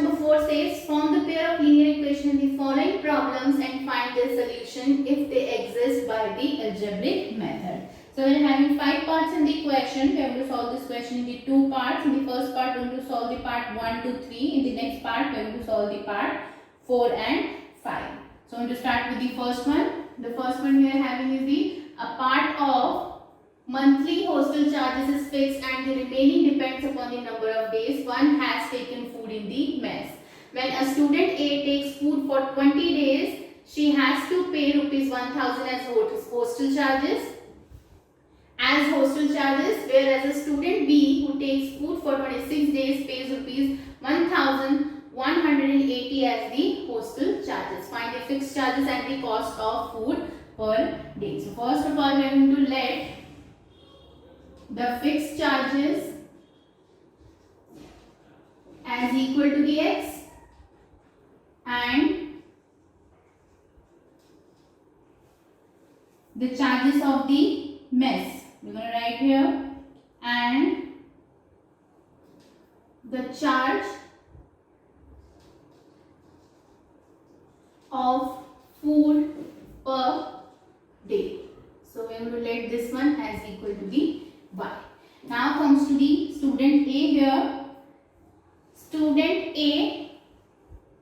number 4 says form the pair of linear equation in the following problems and find their solution if they exist by the algebraic method. So we are having 5 parts in the equation. We are going to solve this question in the 2 parts. In the first part we are going to solve the part 1 to 3. In the next part we are going to solve the part 4 and 5. So I am going to start with the first one. The first one we are having is a part of monthly hostel charges is fixed and the remaining depends upon the number of days one has taken food in the mess. When a student A takes food for 20 days, she has to pay rupees 1000 as hostel charges. Whereas a student B who takes food for 26 days pays rupees 1180 as the hostel charges. Find the fixed charges and the cost of food per day. So first of all we are going to let the fixed charges as equal to the x and the charges of the mess. We're going to write here and the charge of food per day. So we're going to let this one as equal to the y. Now comes to the student A here. Student A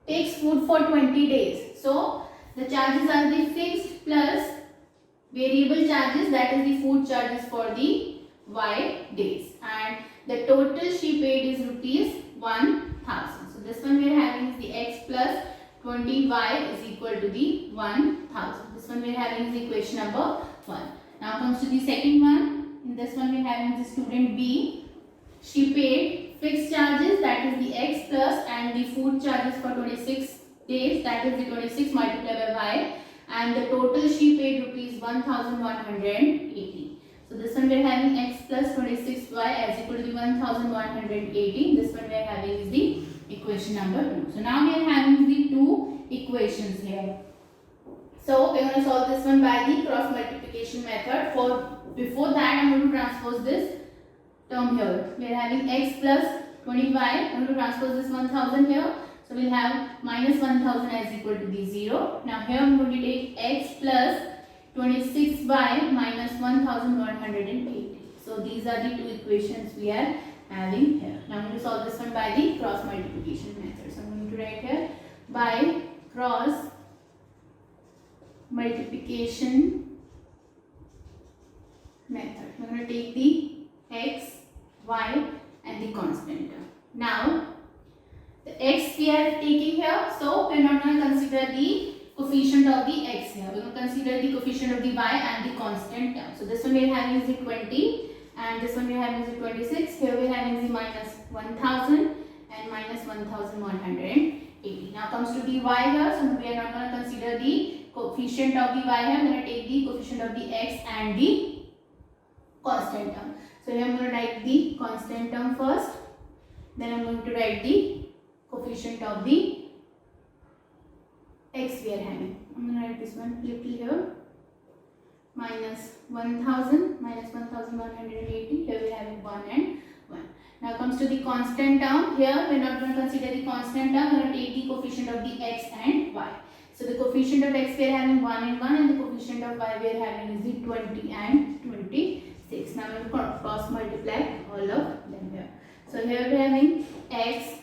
takes food for 20 days. So the charges are the fixed plus variable charges, that is the food charges for the y days, and the total she paid is rupees 1000. So this one we are having is the x plus 20y is equal to the 1000. This one we are having is equation number 1. Now comes to the second one. In this one we are having the student B. She paid fixed charges, that is the x plus, and the food charges for 26 days, that is the 26 multiplied by y, and the total she paid rupees 1180. So this one we are having x plus 26y as equal to the 1180. This one we are having is the equation number 2. So now we are having the two equations here. So we are going to solve this one by the cross multiplication method. Before that I am going to transpose this term here. We are having x plus 20y. I am going to transpose this 1000 here. So we will have minus 1000 as equal to the 0. Now here I am going to take x plus 26y minus 1180. So these are the two equations we are having here. Now I am going to solve this one by the cross multiplication method. So I am going to write here by cross multiplication method. We are going to take the x, y and the constant term. Now the x we are taking here, so we are not going to consider the coefficient of the x here. We are going to consider the coefficient of the y and the constant term. So this one we are having is the 20 and this one we are having is the 26. Here we are having the minus 1000 and minus 1180. Now comes to the y here, so we are not going to consider the coefficient of the y here. I am going to take the coefficient of the x and the constant term. So here I am going to write the constant term first, then I am going to write the coefficient of the x we are having. I am going to write this one little here, minus 1000 minus 1180. Here we are having 1 and 1. Now comes to the constant term. Here we are not going to consider the constant term. We are going to take the coefficient of the x and y. So the coefficient of x we are having 1 and 1 and the coefficient of y we are having is the 20 and 26. Now we will cross multiply all of them here. So here we are having x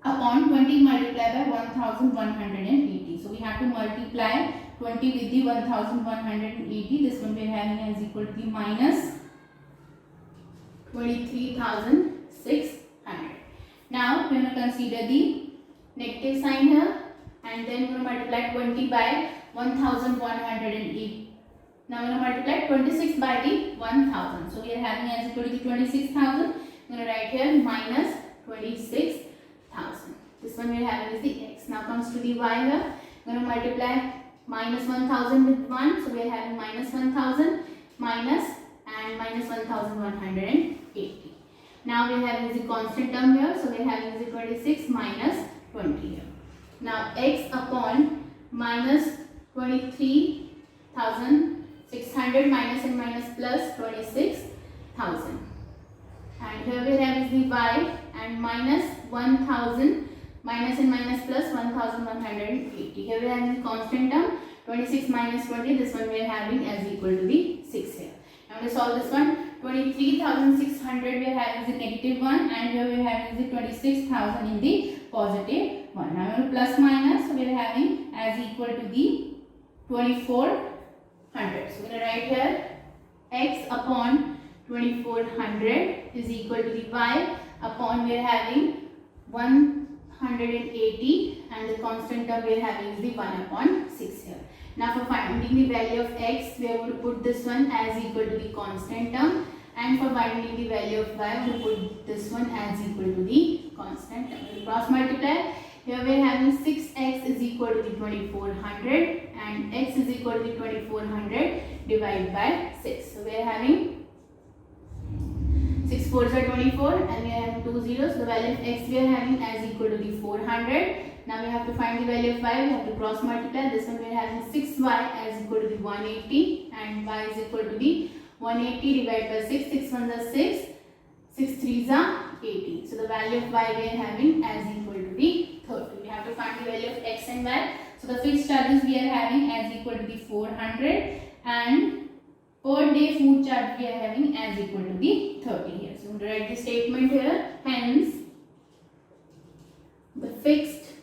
upon 20 multiplied by 1180. So we have to multiply 20 with the 1180. This one we are having as equal to the minus 23,600. Now we are going to consider the negative sign here and then we are going to multiply 20 by 1180. Now we are going to multiply 26 by the 1000. So we are having as equal to the 26,000. We are going to write here minus 26,000. This one we are having is the x. Now comes to the y here. We are going to multiply minus 1000 with 1. So we are having minus 1000 minus and minus 1180. Now we are having the constant term here. So we are having the 26 minus 20 here. Now x upon minus 23,600 minus and minus plus 26,000. And here we have is the y and minus 1000 minus and minus plus 1180. Here we are having the constant term 26 minus 20. This one we are having as equal to the 6 here. Now to solve this one, 23,600 we are having the negative one, and here we are having the 26,000 in the positive one. Now plus minus, so we are having as equal to the 2400. So we are write here x upon 2400 is equal to the y upon we are having 180, and the constant term we are having is the 1 upon 6 here. Now for finding the value of x, we are going to put this one as equal to the constant term, and for finding the value of y, we put this one as equal to the constant term. We cross multiply. Here we are having 6x is equal to the 2400, and x is equal to the 2400 divided by 6. So we are having 6 4s are 24, and we are having 2 zeros. The value of x we are having as equal to the 400. Now we have to find the value of y. We have to cross multiply. This one we are having 6y as equal to the 180, and y is equal to the 180 divided by 6. 6 1s are 6, 6 3s are 80. So the value of y we are having as equal to the 30. We have to find the value of x and y. So the fixed charges we are having as equal to the 400, and per day food charge we are having as equal to the 30 here. So to write the statement here, hence the fixed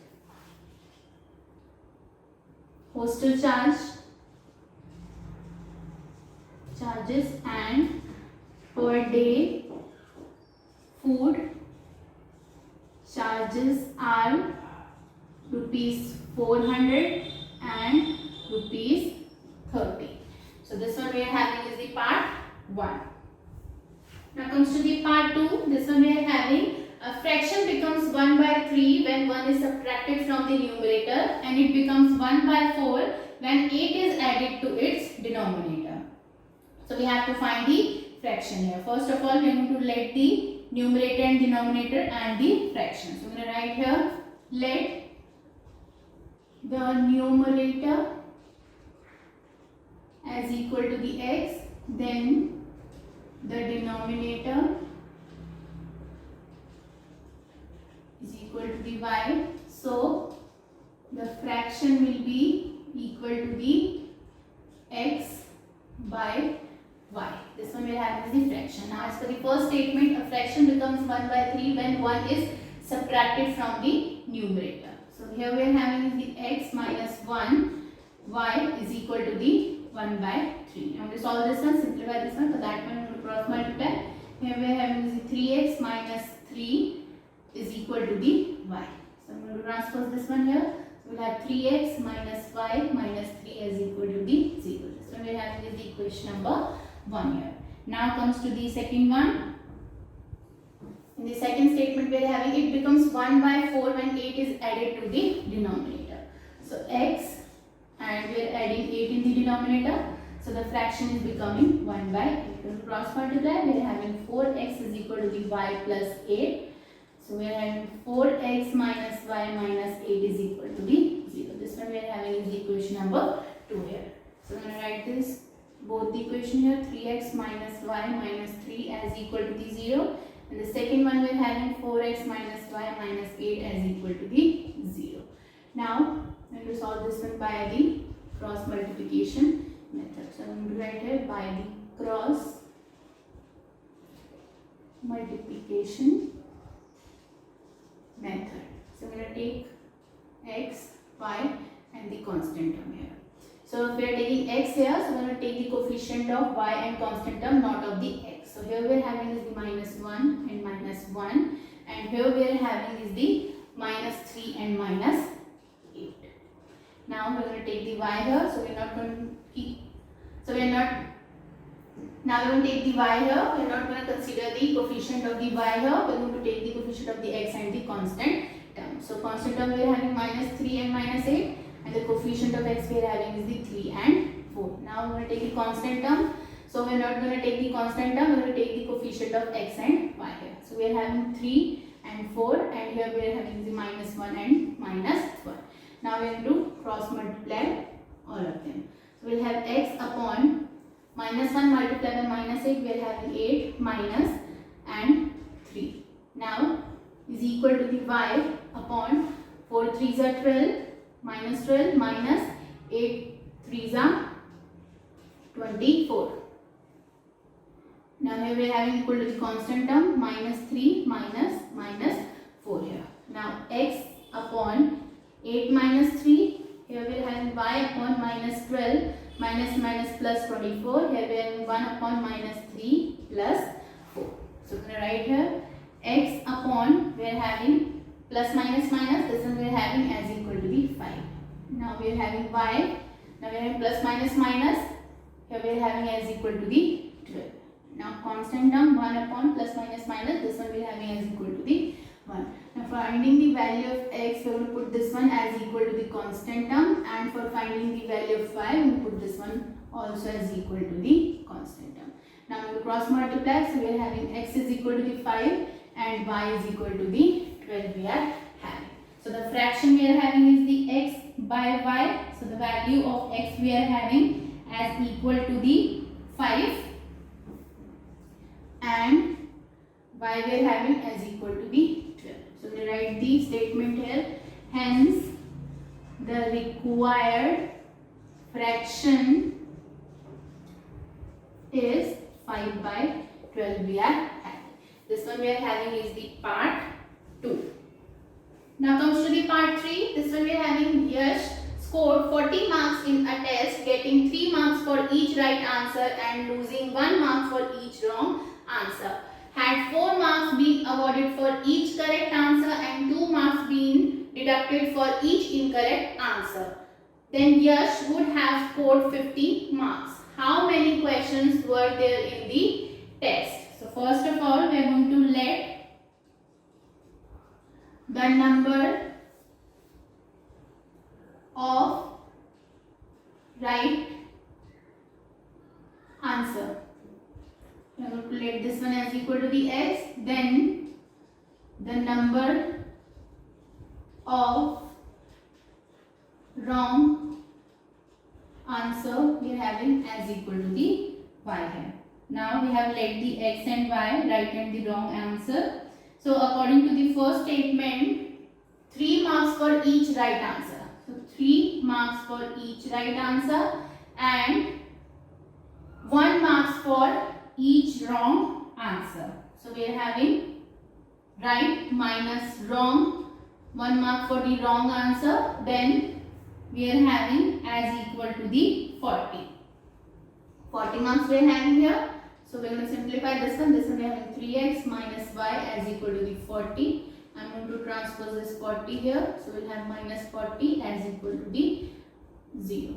hostel charges and per day food charges are rupees 400 and rupees 30. So this one we are having is the part 1. Now comes to the part 2. This one we are having a fraction becomes 1 by 3 when 1 is subtracted from the numerator, and it becomes 1 by 4 when 8 is added to its denominator. So we have to find the fraction here. First of all, we are going to let the numerator and denominator and the fraction. So we are going to write here, let the numerator as equal to the x, then the denominator is equal to the y. So the fraction will be equal to the x by y. This one we will have as the fraction. Now as per the first statement, a fraction becomes 1 by 3 when 1 is subtracted from the numerator. So here we are having the x minus 1, y is equal to the 1 by 3. Now to solve this one, simplify this one. For that one, we will cross multiply. Here we are having the 3x minus 3 is equal to the y. So I'm going to transpose this one here. So we'll have 3x minus y minus 3 is equal to the 0. This one we are having is the equation number 1 here. Now comes to the second one. In the second statement we are having it becomes 1 by 4 when 8 is added to the denominator. So x, and we are adding 8 in the denominator. So the fraction is becoming 1 by 8. To cross multiply, we are having 4x is equal to the y plus 8. So we are having 4x minus y minus 8 is equal to the 0. This one we are having is the equation number 2 here. So I'm going to write this both the equation here, 3x minus y minus 3 as equal to the 0. And the second one we are having 4x minus y minus 8 as equal to the 0. Now I'm going to solve this one by the cross multiplication method. So I'm going to write here by the cross multiplication method. So I'm going to take x, y and the constant term here. So if we are taking x here, so we are going to take the coefficient of y and constant term, not of the x. So here we are having is the minus 1 and minus 1, and here we are having is the minus 3 and minus 8. Now we are going to take the y here, so we are not going to keep, so we are not, now we are going to take the y here, we are not going to consider the coefficient of the y here, we are going to take the coefficient of the x and the constant term. So constant term we are having minus 3 and minus 8, and the coefficient of x we are having is the 3 and 4. Now we are going to take the constant term. So we are not going to take the constant term, we are going to take the coefficient of x and y here. So we are having 3 and 4, and here we are having the minus 1 and minus 1. Now we are going to cross multiply all of them. So we will have x upon minus 1 multiplied by minus 8, we are having 8 minus and 3. Now is is equal to the y upon 4 3s are 12 minus 8 3s are 24. Now here we are having equal to the constant term minus 3 minus 4 here. Now x upon 8 minus 3, here we are having y upon minus 12 minus plus 24, here we are having 1 upon minus 3 plus 4. So we are going to write here x upon, we are having plus minus, this one we are having as equal to the 5. Now we are having y, now we are having plus minus, here we are having as equal to the 12. Now constant term 1 upon plus minus, this one we are having as equal to the 1. Now for finding the value of x, we are going to put this one as equal to the constant term, and for finding the value of y, we will put this one also as equal to the constant term. Now we will cross multiply, so we are having x is equal to the 5 and y is equal to the 12 we are having. So the fraction we are having is the x by y. So the value of x we are having as equal to the 5 and y we are having as equal to the 12. So we write the statement here. Hence the required fraction is 5 by 12 we are having. This one we are having is the part 2. Now comes to the part 3. This one we are having Yash scored 40 marks in a test, getting 3 marks for each right answer and losing 1 mark for each wrong answer. Had 4 marks been awarded for each correct answer and 2 marks been deducted for each incorrect answer, then Yash would have scored 50 marks. How many questions were there in the test? So first of all, we are going to let the number of right answer. We are going to let this one as equal to the x. Then the number of wrong answer we are having as equal to the y here. Now we have let the x and y, right and the wrong answer. So according to the first statement, 3 marks for each right answer. So 3 marks for each right answer and 1 marks for each wrong answer. So we are having right minus wrong, 1 mark for the wrong answer. Then we are having as equal to the 40. 40 marks we are having here. So we are going to simplify this one. This one we are having 3x minus y as equal to the 40. I am going to transpose this 40 here. So we will have minus 40 as equal to the 0.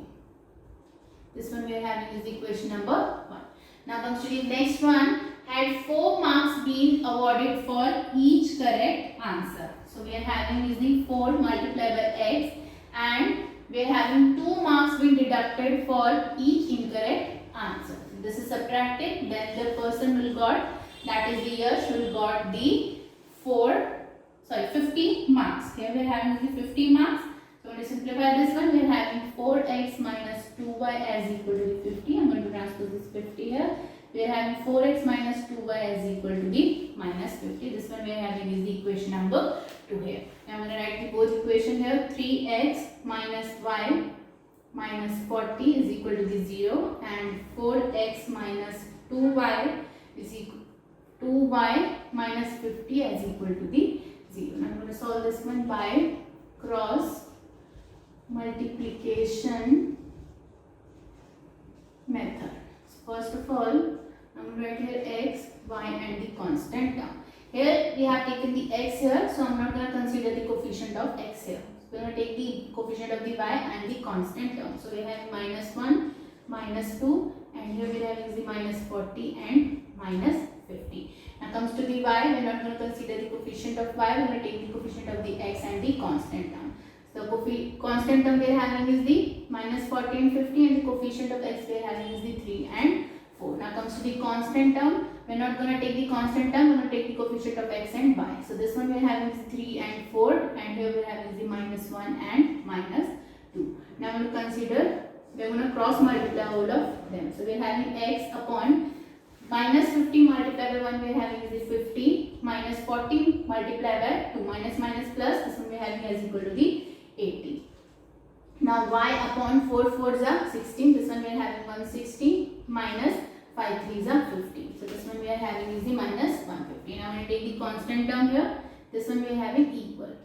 This one we are having is the equation number 1. Now comes to the next one. Had 4 marks been awarded for each correct answer. So we are having is the 4 multiplied by x and we are having 2 marks being deducted for each incorrect answer. This is subtracted, then the person will got, that is the Yash will got the 50 marks. Here we are having the 50 marks. So when we simplify this one, we are having 4x minus 2y as equal to the 50. I am going to transpose this 50 here. We are having 4x minus 2y as equal to the minus 50. This one we are having is the equation number 2 here. Now I am going to write the both equation here. 3x minus y minus 40 is equal to the 0 and 4x minus 2y is equal to 2y minus 50 as equal to the 0. Now I am going to solve this one by cross multiplication method. So first of all, I am going to write here x, y and the constant term. Here we have taken the x here, so I am not going to consider the coefficient of x here. We are going to take the coefficient of the y and the constant term. So we have minus 1, minus 2 and here we have the minus 40 and minus 50. Now comes to the y, we are not going to consider the coefficient of y, we are going to take the coefficient of the x and the constant term. So constant term we are having is the minus 40 and 50 and the coefficient of x we are having is the 3 and 4. Now comes to the constant term, we are not going to take the constant term, we are going to take the coefficient of x and y. So this one we are having is 3 and 4 and here we are having the minus 1 and minus 2. Now I am going to consider, we are going to cross multiply all of them. So we are having x upon minus 50 multiplied by 1 we are having is the 50 minus 40 multiplied by 2 minus minus plus, this one we are having as equal to the 80. Now y upon 4 4s are 16, this one we are having 160 minus 5 3s are 50. So this one we are having is the minus 150. Now when I take the constant term here, this one we are having equal.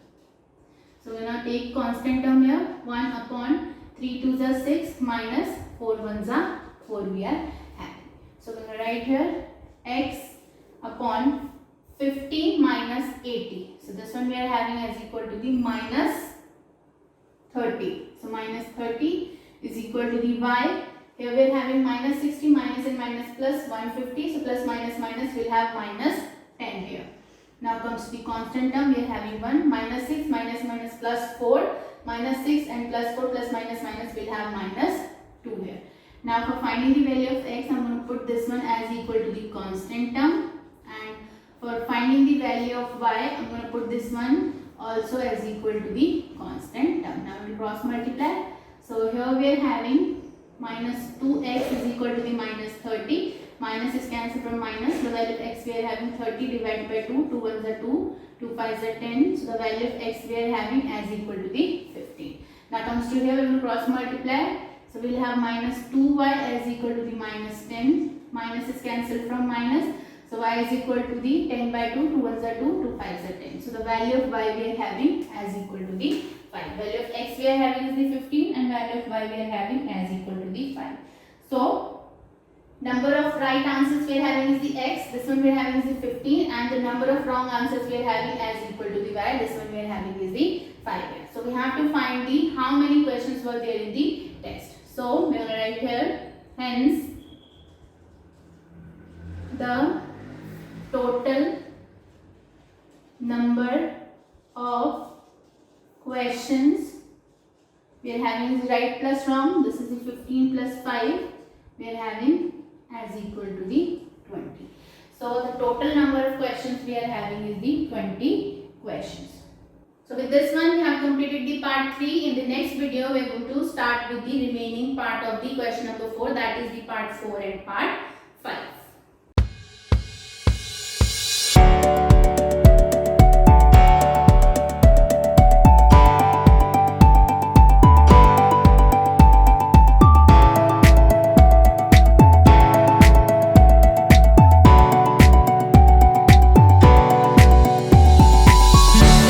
So we now take constant term here, 1 upon 3 2s are 6 minus 4 1s are 4 we are having. So we will write here x upon 50 minus 80. So this one we are having as equal to the minus 30. So minus 30 is equal to the y. Here we are having minus 60 minus and minus plus 150. So plus minus minus will have minus 10 here. Now comes to the constant term. We are having 1 minus 6 minus minus plus 4 minus 6 and plus 4 plus minus minus will have minus 2 here. Now for finding the value of x, I am going to put this one as equal to the constant term, and for finding the value of y, I am going to put this one also as equal to the constant term. Now we will cross multiply. So here we are having minus 2x is equal to the minus 30. Minus is cancelled from minus. The value of x we are having 30 divided by 2. 2 1s are 2. 2 5s are 10. So the value of x we are having as equal to the 15. Now comes to here, we will cross multiply. So we will have minus 2y as equal to the minus 10. Minus is cancelled from minus. So y is equal to the 10 by 2. 2 1s are 2. 2 5s are 10. So the value of y we are having as equal to the 5. Value of x we are having is the 15 and value of y we are having as equal to the 5. So number of right answers we are having is the x, this one we are having is the 15, and the number of wrong answers we are having as equal to the y, this one we are having is the 5. So we have to find the how many questions were there in the test. So we are going to write here, hence the total number of questions we are having is right plus wrong. This is the 15 plus 5 we are having as equal to the 20. So the total number of questions we are having is the 20 questions. So with this one we have completed the part 3. In the next video we are going to start with the remaining part of the question number 4, that is the part 4 and part